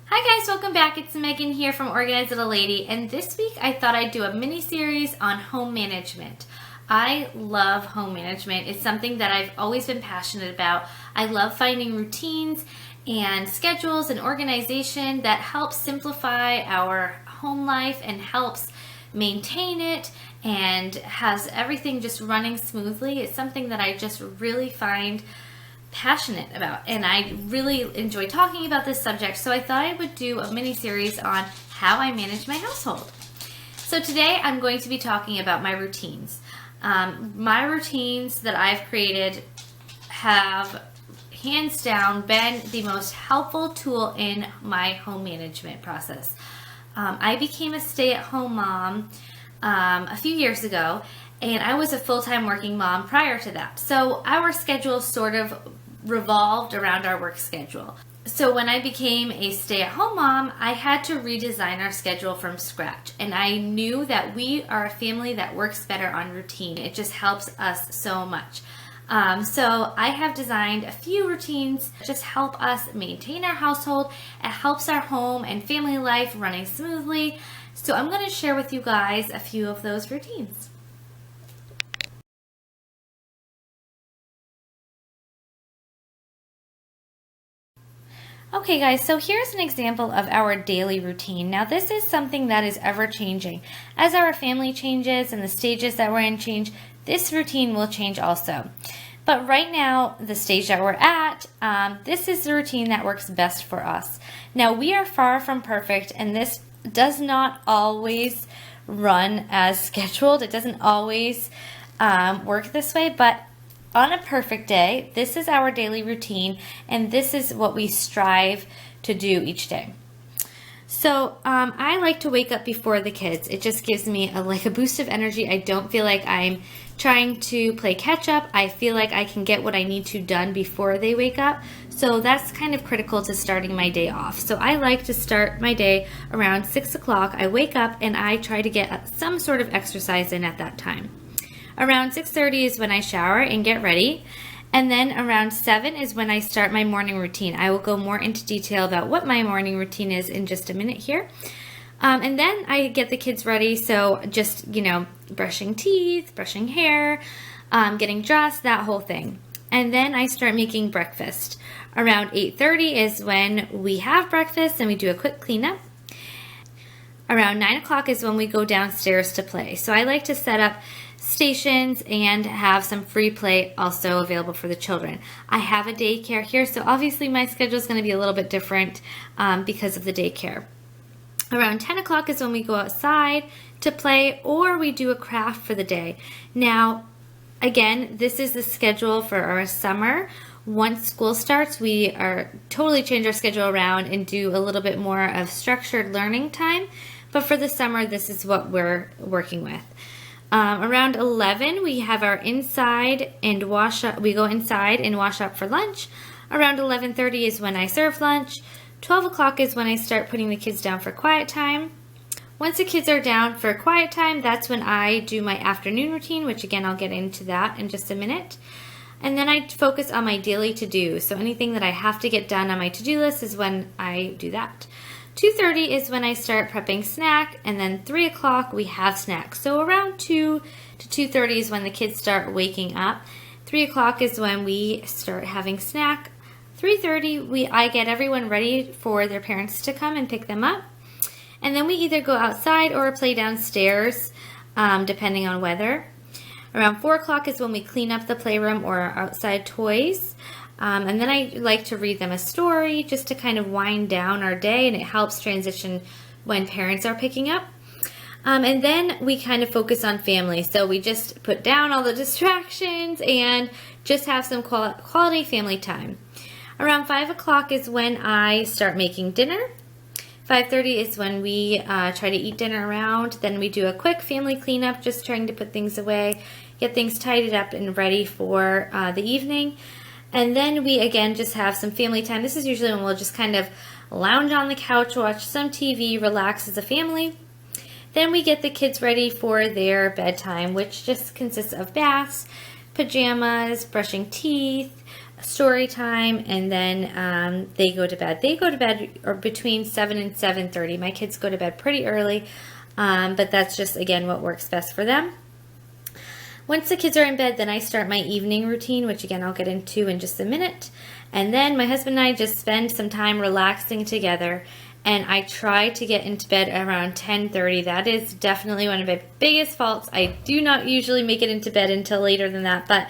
Hi guys, welcome back. It's Megan here from OrganizedLittleLady, and this week I thought I'd do a mini series on home management. I love home management. It's something that I've always been passionate about. I love finding routines and schedules and organization that helps simplify our home life and helps maintain it and has everything just running smoothly. It's something that I just really find passionate about, and I really enjoy talking about this subject, so I thought I would do a mini series on how I manage my household. So today I'm going to be talking about my routines. My routines that I've created have hands down been the most helpful tool in my home management process. I became a stay-at-home mom a few years ago, and I was a full-time working mom prior to that. So our schedule sort of revolved around our work schedule. So when I became a stay-at-home mom, I had to redesign our schedule from scratch. And I knew that we are a family that works better on routine. It just helps us so much. So I have designed a few routines that just help us maintain our household. It helps our home and family life running smoothly. So I'm going to share with you guys a few of those routines. Okay guys, so here's an example of our daily routine. Now this is something that is ever changing. As our family changes and the stages that we're in change, this routine will change also. But right now, the stage that we're at, this is the routine that works best for us. Now we are far from perfect, and this does not always run as scheduled. It doesn't always work this way, but on a perfect day, this is our daily routine, and this is what we strive to do each day. So I like to wake up before the kids. It just gives me a boost of energy. I don't feel like I'm trying to play catch up. I feel like I can get what I need to done before they wake up. So that's kind of critical to starting my day off. So I like to start my day around 6 o'clock. I wake up and I try to get some sort of exercise in at that time. Around 6:30 is when I shower and get ready, and then around 7 is when I start my morning routine. I will go more into detail about what my morning routine is in just a minute here. And then I get the kids ready, so just, brushing teeth, brushing hair, getting dressed, that whole thing. And then I start making breakfast. Around 8:30 is when we have breakfast and we do a quick cleanup. Around 9 o'clock is when we go downstairs to play. So I like to set up stations and have some free play also available for the children. I have a daycare here, so obviously my schedule is going to be a little bit different because of the daycare. Around 10 o'clock is when we go outside to play, or we do a craft for the day. Now, again, this is the schedule for our summer. Once school starts, we are totally change our schedule around and do a little bit more of structured learning time. But for the summer, this is what we're working with. Around 11, we have our inside and wash up. We go inside and wash up for lunch. Around 11:30 is when I serve lunch. 12 o'clock is when I start putting the kids down for quiet time. Once the kids are down for quiet time, that's when I do my afternoon routine, which again, I'll get into that in just a minute. And then I focus on my daily to-do. So anything that I have to get done on my to-do list is when I do that. 2:30 is when I start prepping snack, and then 3 o'clock we have snacks. So around 2 to 2:30 is when the kids start waking up. 3 o'clock is when we start having snack. 3:30 I get everyone ready for their parents to come and pick them up. And then we either go outside or play downstairs, depending on weather. Around 4 o'clock is when we clean up the playroom or our outside toys. And then I like to read them a story just to kind of wind down our day, and it helps transition when parents are picking up. And then we kind of focus on family. So we just put down all the distractions and just have some quality family time. Around 5 o'clock is when I start making dinner. 5:30 is when we try to eat dinner around. Then we do a quick family cleanup, just trying to put things away, get things tidied up and ready for the evening. And then we again just have some family time. This is usually when we'll just kind of lounge on the couch, watch some TV, relax as a family. Then we get the kids ready for their bedtime, which just consists of baths, pajamas, brushing teeth, story time, and then they go to bed. They go to bed or between 7 and 7:30. My kids go to bed pretty early, but that's just, again, what works best for them. Once the kids are in bed, then I start my evening routine, which again I'll get into in just a minute. And then my husband and I just spend some time relaxing together, and I try to get into bed around 10:30. That is definitely one of my biggest faults. I do not usually make it into bed until later than that, but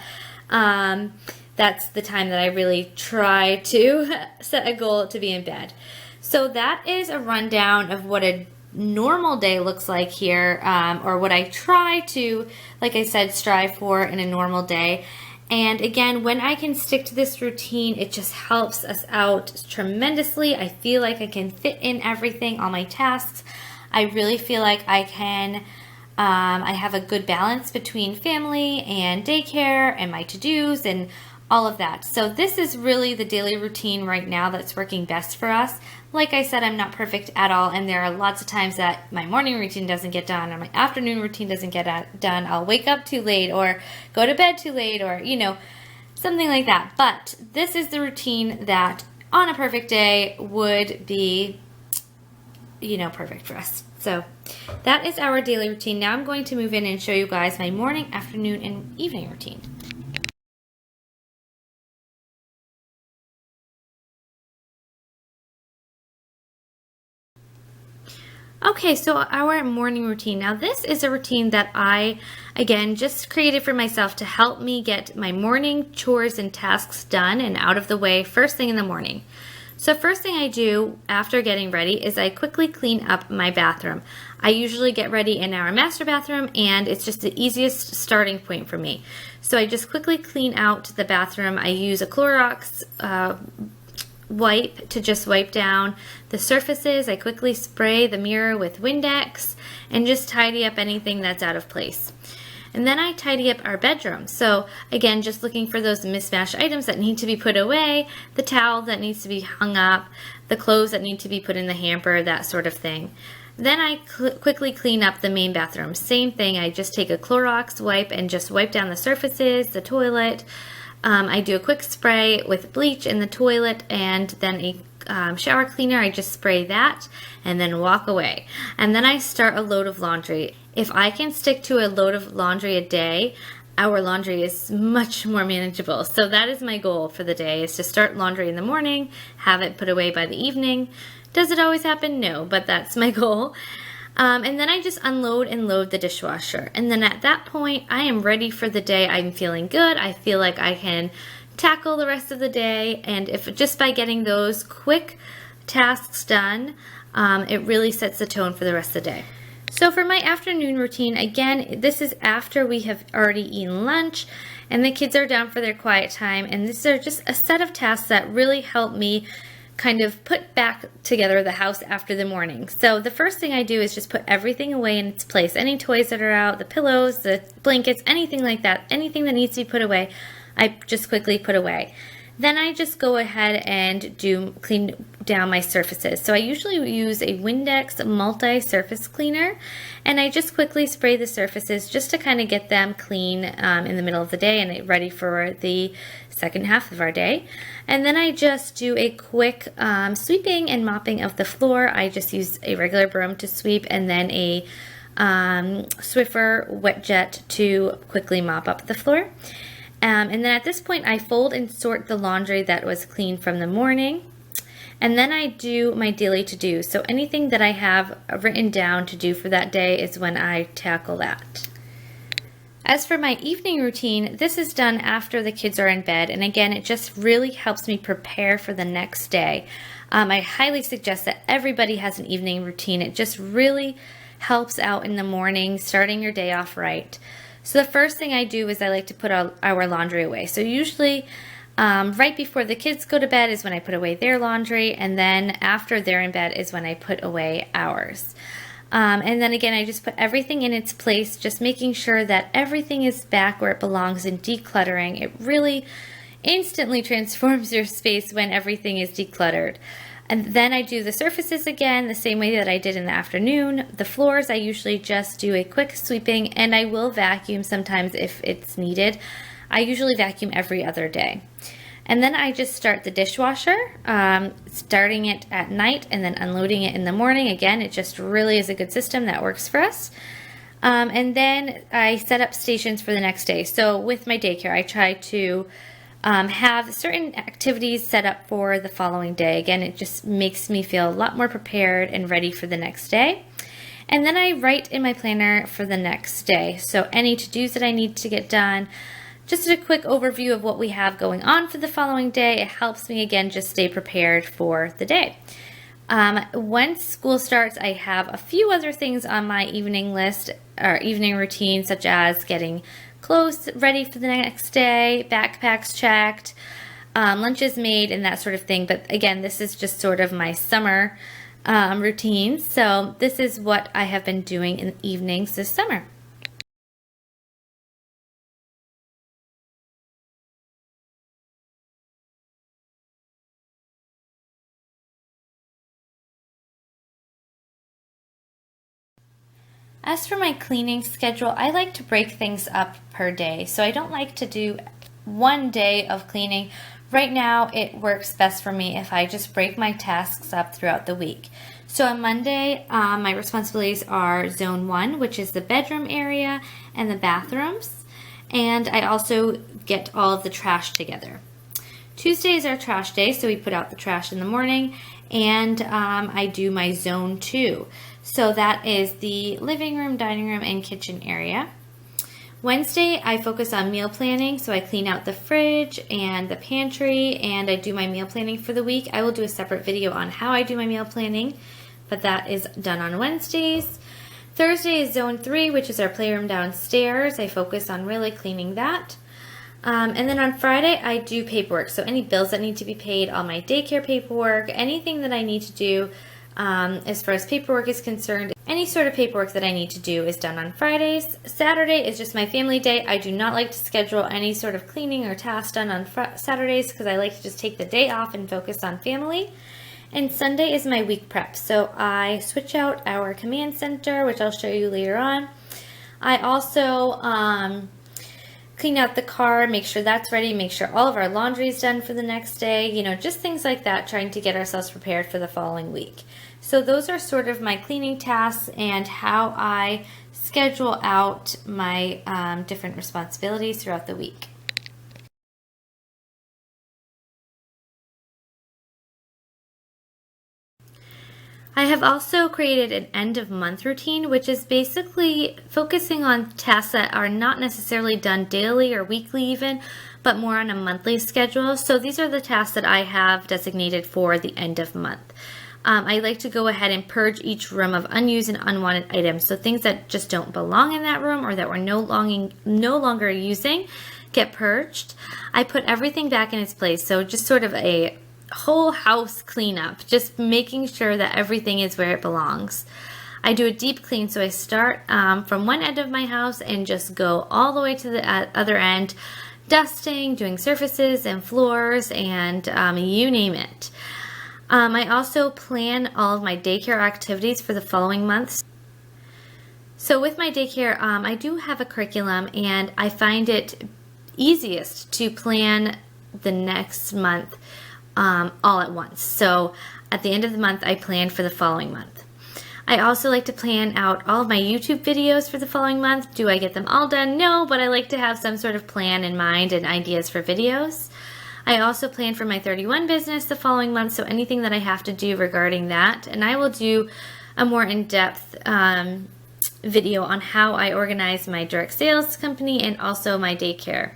that's the time that I really try to set a goal to be in bed. So that is a rundown of what a normal day looks like here, or what I try to, like I said, strive for in a normal day. And again, when I can stick to this routine, it just helps us out tremendously. I feel like I can fit in everything, all my tasks. I really feel like I can, I have a good balance between family and daycare and my to-dos and all of that. So this is really the daily routine right now that's working best for us. Like I said, I'm not perfect at all, and there are lots of times that my morning routine doesn't get done or my afternoon routine doesn't get done. I'll wake up too late or go to bed too late, or, you know, something like that. But this is the routine that on a perfect day would be, you know, perfect for us. So that is our daily routine. Now I'm going to move in and show you guys my morning, afternoon, and evening routine. Okay, so our morning routine. Now this is a routine that I, again, just created for myself to help me get my morning chores and tasks done and out of the way first thing in the morning. So first thing I do after getting ready is I quickly clean up my bathroom. I usually get ready in our master bathroom, and it's just the easiest starting point for me. So I just quickly clean out the bathroom. I use a Clorox wipe to just wipe down the surfaces. I quickly spray the mirror with Windex and just tidy up anything that's out of place. And then I tidy up our bedroom. So again, just looking for those mismatched items that need to be put away, the towel that needs to be hung up, the clothes that need to be put in the hamper, that sort of thing. Then I quickly clean up the main bathroom. Same thing, I just take a Clorox wipe and just wipe down the surfaces, the toilet. I do a quick spray with bleach in the toilet, and then a shower cleaner. I just spray that and then walk away. And then I start a load of laundry. If I can stick to a load of laundry a day, our laundry is much more manageable. So that is my goal for the day, is to start laundry in the morning, have it put away by the evening. Does it always happen? No, but that's my goal. And then I just unload and load the dishwasher. And then at that point, I am ready for the day. I'm feeling good. I feel like I can tackle the rest of the day. And if just by getting those quick tasks done, it really sets the tone for the rest of the day. So for my afternoon routine, again, this is after we have already eaten lunch and the kids are down for their quiet time. And these are just a set of tasks that really help me kind of put back together the house after the morning. So the first thing I do is just put everything away in its place. Any toys that are out, the pillows, the blankets, anything like that, anything that needs to be put away, I just quickly put away. Then I just go ahead and clean down my surfaces. So I usually use a Windex multi-surface cleaner, and I just quickly spray the surfaces just to kind of get them clean in the middle of the day and ready for the second half of our day. And then I just do a quick sweeping and mopping of the floor. I just use a regular broom to sweep, and then a Swiffer wet jet to quickly mop up the floor. And then at this point, I fold and sort the laundry that was clean from the morning. And then I do my daily to-do. So anything that I have written down to do for that day is when I tackle that. As for my evening routine, this is done after the kids are in bed. And again, it just really helps me prepare for the next day. I highly suggest that everybody has an evening routine. It just really helps out in the morning, starting your day off right. So the first thing I do is I like to put our laundry away. So usually right before the kids go to bed is when I put away their laundry, and then after they're in bed is when I put away ours. And then again, I just put everything in its place, just making sure that everything is back where it belongs and decluttering. It really instantly transforms your space when everything is decluttered. And then I do the surfaces again the same way that I did in the afternoon. The floors, I usually just do a quick sweeping, and I will vacuum sometimes if it's needed. I usually vacuum every other day. And then I just start the dishwasher, starting it at night and then unloading it in the morning. Again, it just really is a good system that works for us. And then I set up stations for the next day. So with my daycare, I try to have certain activities set up for the following day. Again, it just makes me feel a lot more prepared and ready for the next day. And then I write in my planner for the next day. So any to-dos that I need to get done, just a quick overview of what we have going on for the following day. It helps me, again, just stay prepared for the day. Once school starts, I have a few other things on my evening list or evening routine, such as getting clothes ready for the next day, backpacks checked, lunches made, and that sort of thing. But again, this is just sort of my summer routine. So this is what I have been doing in the evenings this summer. As for my cleaning schedule, I like to break things up per day. So I don't like to do one day of cleaning. Right now, it works best for me if I just break my tasks up throughout the week. So on Monday, my responsibilities are Zone 1, which is the bedroom area and the bathrooms. And I also get all of the trash together. Tuesday is our trash day, so we put out the trash in the morning, and I do my Zone 2. So that is the living room, dining room, and kitchen area. Wednesday, I focus on meal planning, so I clean out the fridge and the pantry, and I do my meal planning for the week. I will do a separate video on how I do my meal planning, but that is done on Wednesdays. Thursday is Zone 3, which is our playroom downstairs. I focus on really cleaning that. And then on Friday, I do paperwork. So any bills that need to be paid, all my daycare paperwork, anything that I need to do as far as paperwork is concerned, any sort of paperwork that I need to do is done on Fridays. Saturday is just my family day. I do not like to schedule any sort of cleaning or tasks done on Saturdays because I like to just take the day off and focus on family. And Sunday is my week prep. So I switch out our command center, which I'll show you later on. I also clean out the car, make sure that's ready, make sure all of our laundry is done for the next day, you know, just things like that, trying to get ourselves prepared for the following week. So those are sort of my cleaning tasks and how I schedule out my different responsibilities throughout the week. I have also created an end of month routine, which is basically focusing on tasks that are not necessarily done daily or weekly even, but more on a monthly schedule. So these are the tasks that I have designated for the end of month. I like to go ahead and purge each room of unused and unwanted items. So things that just don't belong in that room or that we're no longer using get purged. I put everything back in its place. So just sort of a whole house cleanup, just making sure that everything is where it belongs. I do a deep clean, so I start from one end of my house and just go all the way to the other end, dusting, doing surfaces and floors, and you name it. I also plan all of my daycare activities for the following months. So with my daycare, I do have a curriculum, and I find it easiest to plan the next month all at once. So at the end of the month, I plan for the following month. I also like to plan out all of my YouTube videos for the following month. Do I get them all done? No, but I like to have some sort of plan in mind and ideas for videos. I also plan for my 31 business the following month, so anything that I have to do regarding that. And I will do a more in-depth video on how I organize my direct sales company and also my daycare.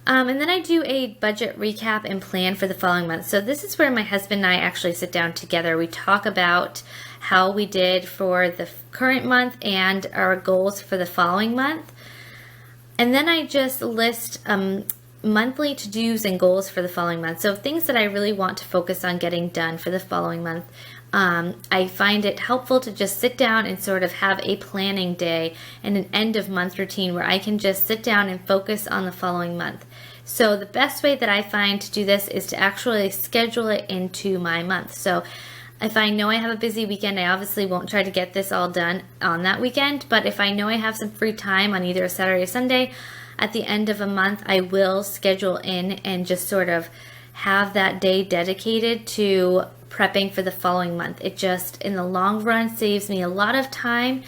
And then I do a budget recap and plan for the following month. So this is where my husband and I actually sit down together. We talk about how we did for the current month and our goals for the following month. And then I just list monthly to-dos and goals for the following month. So things that I really want to focus on getting done for the following month. I find it helpful to just sit down and sort of have a planning day and an end of month routine where I can just sit down and focus on the following month. So the best way that I find to do this is to actually schedule it into my month. So if I know I have a busy weekend, I obviously won't try to get this all done on that weekend, but if I know I have some free time on either a Saturday or Sunday, at the end of a month, I will schedule in and just sort of have that day dedicated to prepping for the following month. It just, in the long run, saves me a lot of time,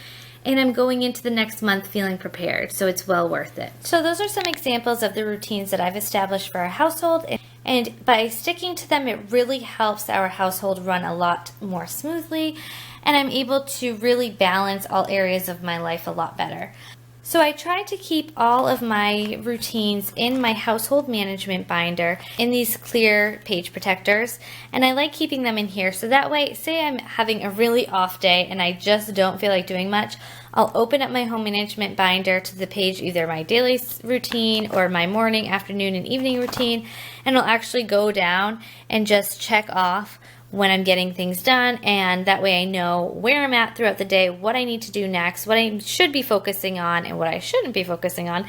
and I'm going into the next month feeling prepared, so it's well worth it. So those are some examples of the routines that I've established for our household, and by sticking to them, it really helps our household run a lot more smoothly, and I'm able to really balance all areas of my life a lot better. So I try to keep all of my routines in my household management binder in these clear page protectors, and I like keeping them in here so that way, say I'm having a really off day and I just don't feel like doing much, I'll open up my home management binder to the page, either my daily routine or my morning, afternoon, and evening routine, and I'll actually go down and just check off when I'm getting things done, and that way I know where I'm at throughout the day, what I need to do next, what I should be focusing on, and what I shouldn't be focusing on,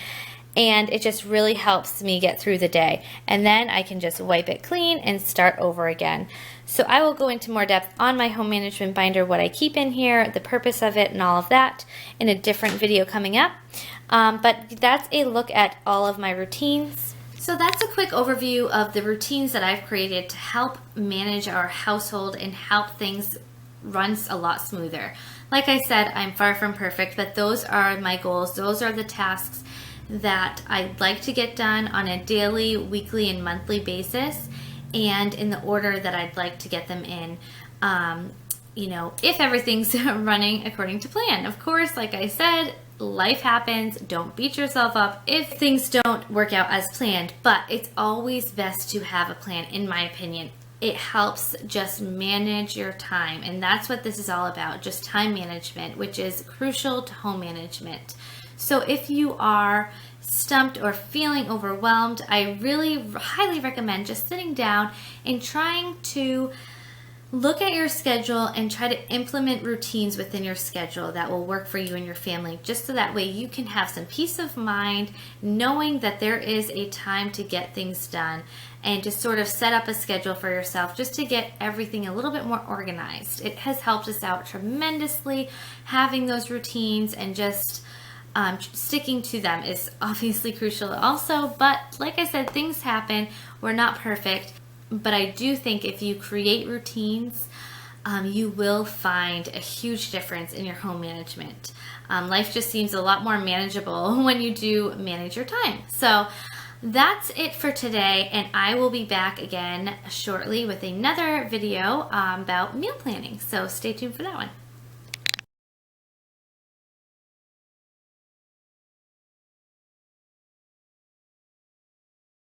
and it just really helps me get through the day. And then I can just wipe it clean and start over again. So I will go into more depth on my home management binder, what I keep in here, the purpose of it, and all of that in a different video coming up. But that's a look at all of my routines. So that's a quick overview of the routines that I've created to help manage our household and help things run a lot smoother. Like I said, I'm far from perfect, but those are my goals. Those are the tasks that I'd like to get done on a daily, weekly, and monthly basis, and in the order that I'd like to get them in. If everything's running according to plan. Of course, like I said, life happens. Don't beat yourself up if things don't work out as planned, but it's always best to have a plan, in my opinion. It helps just manage your time, and that's what this is all about, just time management, which is crucial to home management. So if you are stumped or feeling overwhelmed, I really highly recommend just sitting down and trying to look at your schedule and try to implement routines within your schedule that will work for you and your family, just so that way you can have some peace of mind knowing that there is a time to get things done, and just sort of set up a schedule for yourself just to get everything a little bit more organized. It has helped us out tremendously, having those routines, and just sticking to them is obviously crucial also. But like I said, things happen. We're not perfect. But I do think if you create routines, you will find a huge difference in your home management. Life just seems a lot more manageable when you do manage your time. So that's it for today, and I will be back again shortly with another video about meal planning. So stay tuned for that one.